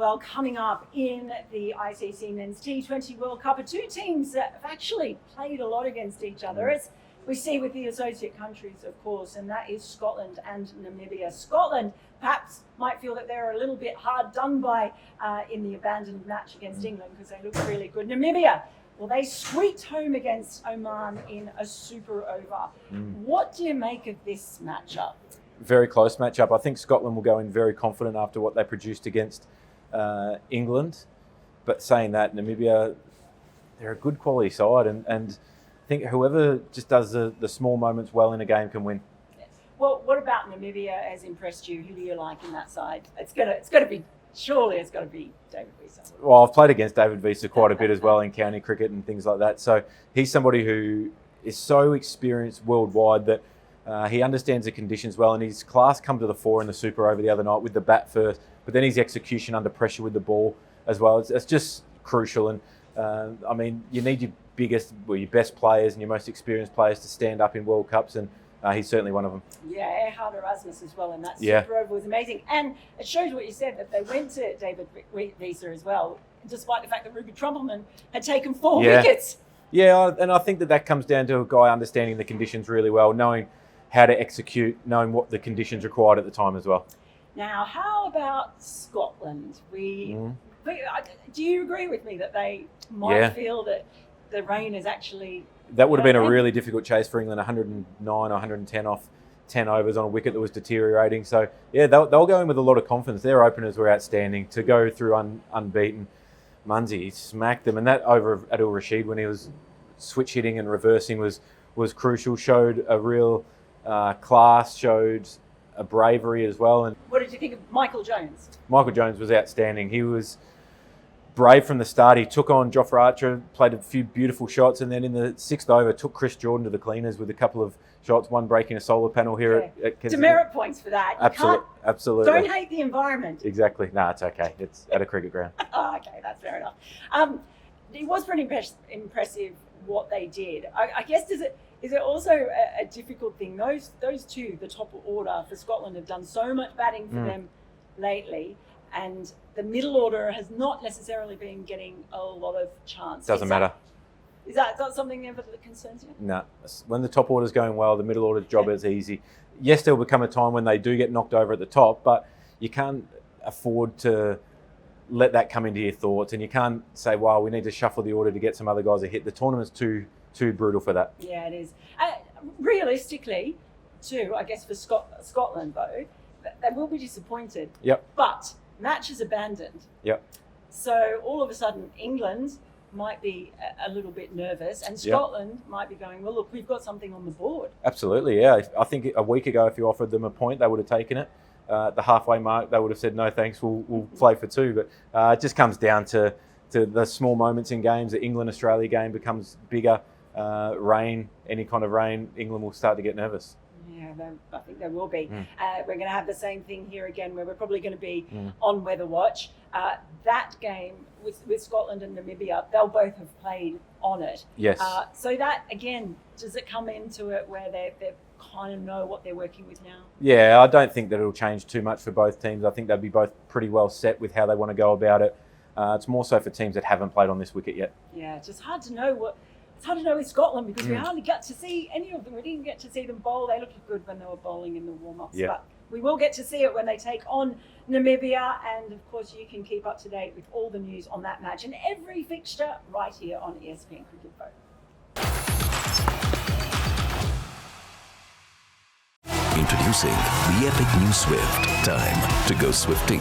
Well, coming up in the ICC Men's T20 World Cup are two teams that have actually played a lot against each other, as we see with the associate countries, of course, and that is Scotland and Namibia. Scotland perhaps might feel that they're a little bit hard done by in the abandoned match against England because they look really good. Namibia, well, they squeaked home against Oman in a super over. What do you make of this matchup? Very close matchup. I think Scotland will go in very confident after what they produced against England. But saying that, Namibia, they're a good quality side, and I think whoever just does the small moments well in a game can win. Well, what about Namibia has impressed you? Who do you like in that side? It's got to be David Wiese. Well, I've played against David Wiese quite a bit as well in county cricket and things like that. So he's somebody who is so experienced worldwide that he understands the conditions well, and his class come to the fore in the Super Over the other night with the bat first, but then his execution under pressure with the ball as well. It's just crucial, and I mean, you need your best players and your most experienced players to stand up in World Cups, and he's certainly one of them. Yeah, Erhard Erasmus as well, and that Super Over was amazing. And it shows what you said, that they went to David Wiese as well, despite the fact that Ruben Trumpelman had taken 4 wickets. Yeah, and I think that comes down to a guy understanding the conditions really well, knowing how to execute, knowing what the conditions required at the time as well. Now, how about Scotland? Do you agree with me that they might feel that the rain is actually... That would have been a really difficult chase for England, 109 or 110 off 10 overs on a wicket that was deteriorating. So, yeah, they'll go in with a lot of confidence. Their openers were outstanding. To go through unbeaten, Munsie smacked them. And that over of Adil Rashid, when he was switch hitting and reversing, was crucial, showed a real class, showed a bravery as well. And what did you think of Michael Jones? Michael Jones was outstanding. He was brave from the start. He took on Jofra Archer, played a few beautiful shots, and then in the 6th over took Chris Jordan to the cleaners with a couple of shots, one breaking a solar panel here at Kensington. Demerit points for that. Absolutely. Don't hate the environment. Exactly. No, it's okay. It's at a cricket ground. Oh, okay, that's fair enough. It was pretty impressive what they did. I guess is it also a difficult thing? Those two, the top order for Scotland, have done so much batting for them lately, and the middle order has not necessarily been getting a lot of chance. Doesn't matter. Is that something ever that concerns you? No. When the top order's going well, the middle order's job is easy. Yes, there'll become a time when they do get knocked over at the top, but you can't afford to let that come into your thoughts, and you can't say, well, we need to shuffle the order to get some other guys a hit. The tournament's too brutal for that. Yeah, it is. Realistically, too, I guess for Scotland, though, they will be disappointed. Yep. But match is abandoned. Yep. So all of a sudden, England might be a little bit nervous, and Scotland might be going, well, look, we've got something on the board. Absolutely, yeah. I think a week ago, if you offered them a point, they would have taken it. The halfway mark, they would have said, no thanks, we'll play for 2. But it just comes down to the small moments in games. The England-Australia game becomes bigger. Rain, any kind of rain, England will start to get nervous. Yeah, I think there will be. We're going to have the same thing here again, where we're probably going to be on weather watch. That game with Scotland and Namibia, they'll both have played on it. Yes. So that, again, does it come into it where they kind of know what they're working with now? Yeah, I don't think that it'll change too much for both teams. I think they'll be both pretty well set with how they want to go about it. It's more so for teams that haven't played on this wicket yet. Yeah, it's just hard to know It's hard to know with Scotland because we hardly got to see any of them. We didn't get to see them bowl. They looked good when they were bowling in the warm-ups. Yeah. But we will get to see it when they take on Namibia. And, of course, you can keep up to date with all the news on that match and every fixture right here on ESPN Cricinfo. Introducing the epic new Swift. Time to go swifting.